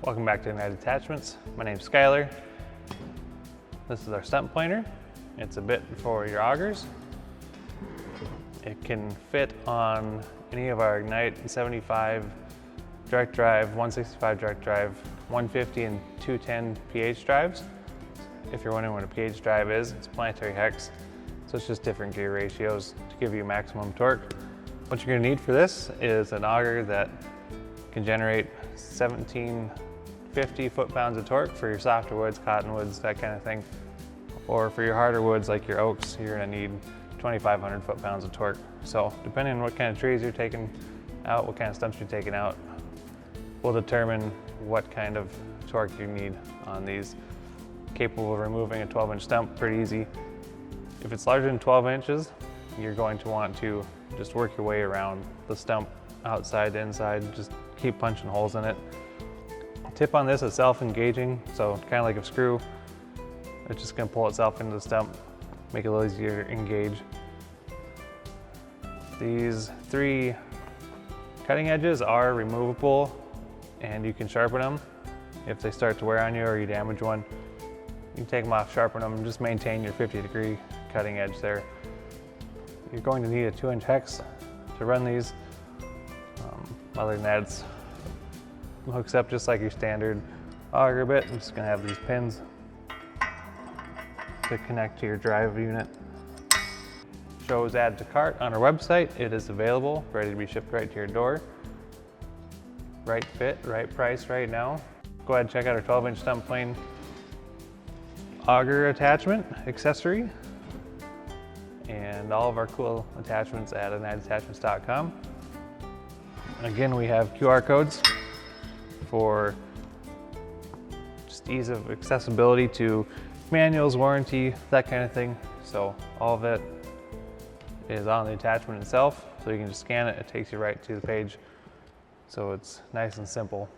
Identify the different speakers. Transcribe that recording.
Speaker 1: Welcome back to United Attachments. My name's Skylar. This is our stump planer. It's a bit for your augers. It can fit on any of our Ignite 75 direct drive, 165 direct drive, 150 and 210 pH drives. If you're wondering what a pH drive is, it's planetary hex. So it's just different gear ratios to give you maximum torque. What you're gonna need for this is an auger that can generate 1750 foot-pounds of torque for your softer woods, cottonwoods, that kind of thing. Or for your harder woods like your oaks, you're gonna need 2500 foot-pounds of torque. So depending on what kind of trees you're taking out, what kind of stumps you're taking out, will determine what kind of torque you need on these. Capable of removing a 12-inch stump pretty easy. If it's larger than 12 inches, you're going to want to just work your way around the stump, outside to inside, just keep punching holes in it. Tip on this is self-engaging, so kind of like a screw. It's just gonna pull itself into the stump, make it a little easier to engage. These 3 cutting edges are removable and you can sharpen them. If they start to wear on you or you damage one, you can take them off, sharpen them, and just maintain your 50-degree cutting edge there. You're going to need a 2-inch hex to run these. Other than that, it hooks up just like your standard auger bit. I'm just gonna have these pins to connect to your drive unit. Shows add to cart on our website. It is available, ready to be shipped right to your door. Right fit, right price right now. Go ahead and check out our 12-inch stump plane auger attachment accessory and all of our cool attachments at unitedattachments.com. Again, we have QR codes for just ease of accessibility to manuals, warranty, that kind of thing. So all of it is on the attachment itself, so you can just scan it. It takes you right to the page. So it's nice and simple.